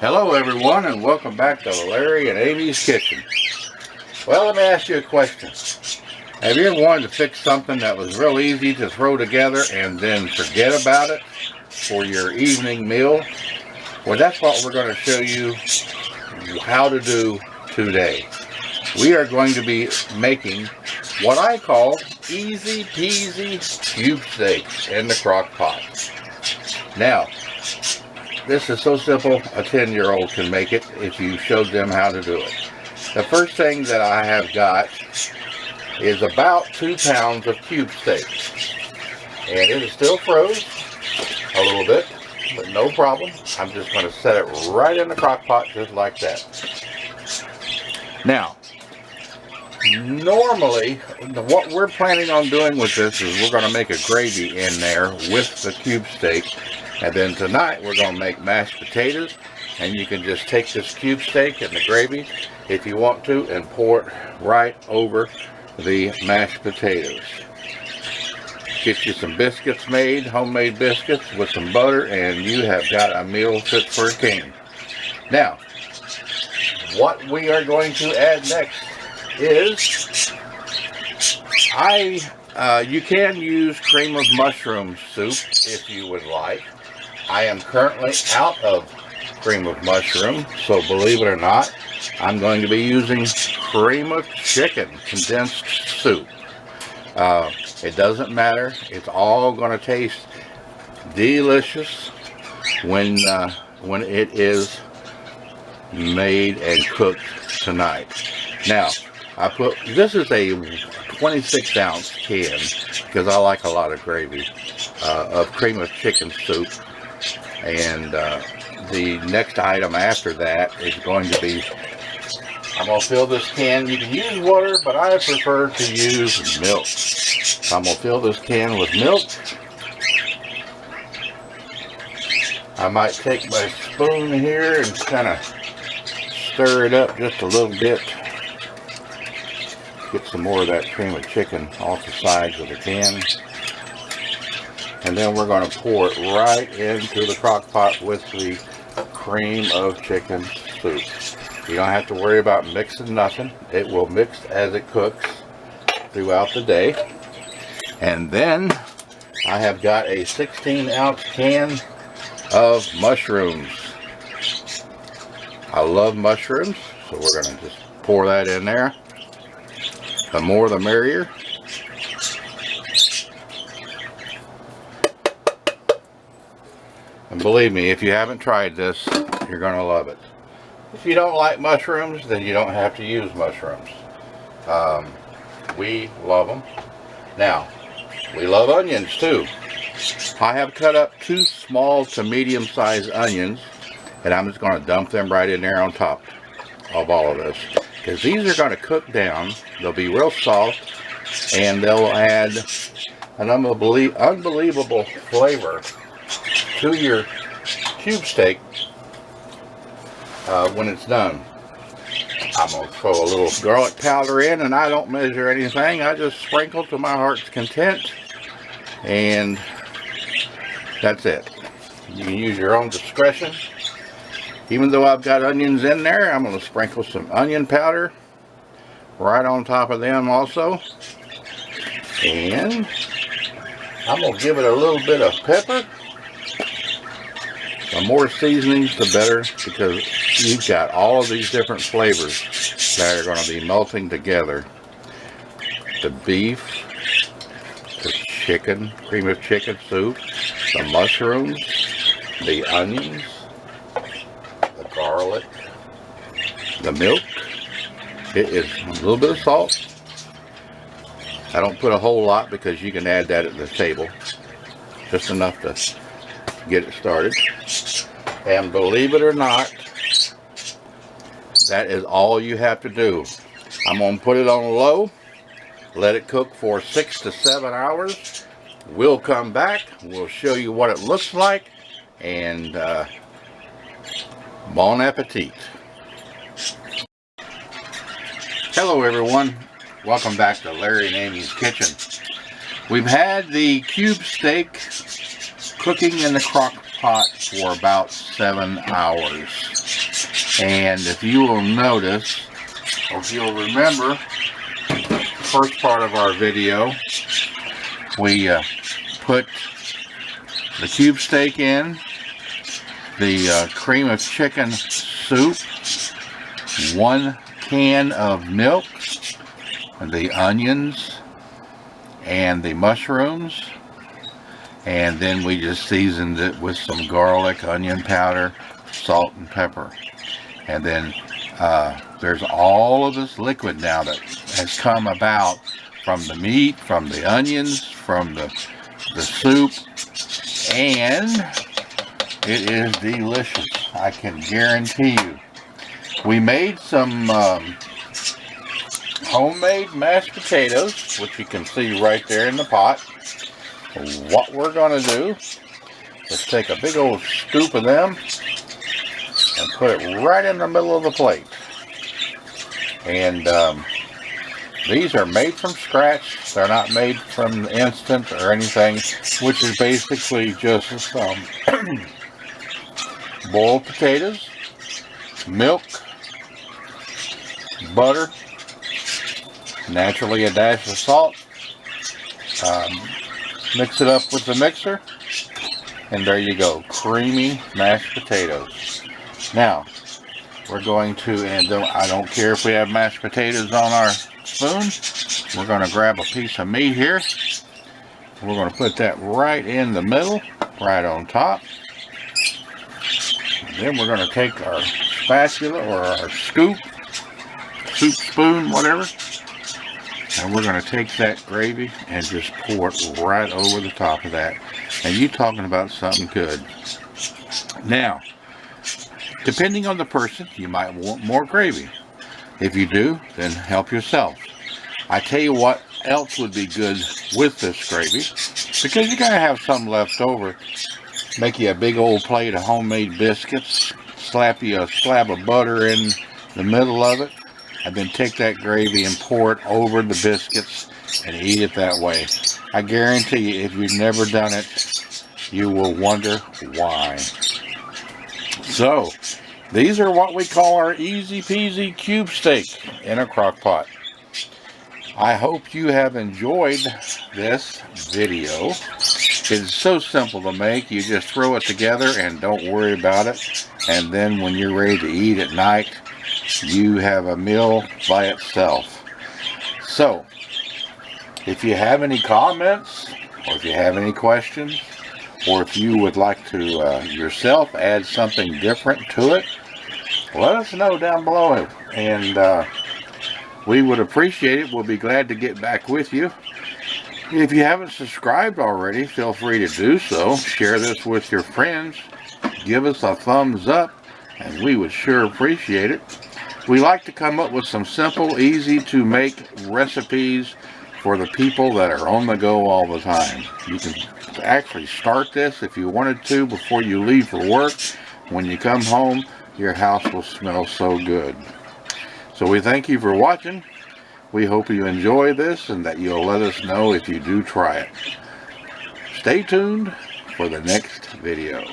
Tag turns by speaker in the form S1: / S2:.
S1: Hello everyone, and welcome back to Larry and Amy's Kitchen. Well, let me ask you a question. Have you ever wanted to fix something that was real easy to throw together and then forget about it for your evening meal? Well, that's what we're going to show you how to do today. We are going to be making what I call easy peasy cube steaks in the crock pot. Now, this is so simple, a 10-year-old can make it if you showed them how to do it. The first thing that I have got is about 2 pounds of cube steaks. And it is still froze a little bit, but no problem. I'm just going to set it right in the crock pot just like that. Now, normally, what we're planning on doing with this is we're going to make a gravy in there with the cube steak. And then tonight we're going to make mashed potatoes, and you can just take this cube steak and the gravy if you want to and pour it right over the mashed potatoes. Get you some biscuits made, homemade biscuits with some butter, and you have got a meal fit for a king. Now, what we are going to add next is you can use cream of mushroom soup if you would like. I am currently out of cream of mushroom, so believe it or not, I'm going to be using cream of chicken condensed soup. It doesn't matter. It's all going to taste delicious when it is made and cooked tonight. Now, this is a 26-ounce can because I like a lot of gravy of cream of chicken soup. And the next item after that is going to be, I'm going to fill this can. You can use water, but I prefer to use milk. So I'm going to fill this can with milk. I might take my spoon here and kind of stir it up just a little bit. Get some more of that cream of chicken off the sides of the can. And then we're going to pour it right into the crock pot with the cream of chicken soup. You don't have to worry about mixing nothing. It will mix as it cooks throughout the day. And then I have got a 16-ounce can of mushrooms. I love mushrooms, so we're going to just pour that in there. The more the merrier. And believe me, if you haven't tried this, you're going to love it. If you don't like mushrooms, then you don't have to use mushrooms. We love them. Now, we love onions too. I have cut up 2 small to medium-sized onions, and I'm just going to dump them right in there on top of all of this. Because these are going to cook down. They'll be real soft, and they'll add an unbelievable flavor to your cube steak when it's done. I'm going to throw a little garlic powder in, and I don't measure anything. I just sprinkle to my heart's content, and that's it. You can use your own discretion. Even though I've got onions in there, I'm going to sprinkle some onion powder right on top of them also. And I'm going to give it a little bit of pepper. The more seasonings, the better, because you've got all of these different flavors that are going to be melting together. The beef, the chicken, cream of chicken soup, the mushrooms, the onions, the garlic, the milk. It is a little bit of salt. I don't put a whole lot because you can add that at the table. Just enough to get it started. And believe it or not, that is all you have to do. I'm going to put it on low, let it cook for 6 to 7 hours. We'll come back, we'll show you what it looks like, and bon appetit. Hello everyone, welcome back to Larry and Amy's Kitchen. We've had the cube steak cooking in the crock pot for about 7 hours. And if you will notice, or if you'll remember, the first part of our video, we put the cube steak in, the cream of chicken soup, 1 can of milk, the onions, and the mushrooms, and then we just seasoned it with some garlic, onion powder, salt, and pepper. And then there's all of this liquid now that has come about from the meat, from the onions, from the soup, and it is delicious. I can guarantee you. We made some homemade mashed potatoes, which you can see right there in the pot. What we're going to do is take a big old scoop of them and put it right in the middle of the plate. And these are made from scratch. They're not made from instant or anything, which is basically just some boiled potatoes, milk, butter, naturally a dash of salt. Mix it up with the mixer, and there you go, creamy mashed potatoes. Now, we're going to, and I don't care if we have mashed potatoes on our spoon, we're going to grab a piece of meat here. We're going to put that right in the middle, right on top. And then we're going to take our spatula or our soup spoon, whatever, and we're going to take that gravy and just pour it right over the top of that. And you talking about something good. Now, depending on the person, you might want more gravy. If you do, then help yourself. I tell you what else would be good with this gravy, because you gotta have some left over. Make you a big old plate of homemade biscuits, slap you a slab of butter in the middle of it, and then take that gravy and pour it over the biscuits and eat it that way. I guarantee you, if you've never done it, you will wonder why. So, these are what we call our easy peasy cube steak in a crock pot. I hope you have enjoyed this video. It's so simple to make. You just throw it together and don't worry about it. And then when you're ready to eat at night, you have a meal by itself. So, if you have any comments, or if you have any questions, or if you would like to yourself add something different to it, let us know down below. And we would appreciate it. We'll be glad to get back with you. If you haven't subscribed already, feel free to do so. Share this with your friends. Give us a thumbs up, and we would sure appreciate it. We like to come up with some simple, easy to make recipes for the people that are on the go all the time. You can actually start this if you wanted to before you leave for work. When you come home, your house will smell so good. So we thank you for watching. We hope you enjoy this and that you'll let us know if you do try it. Stay tuned for the next video.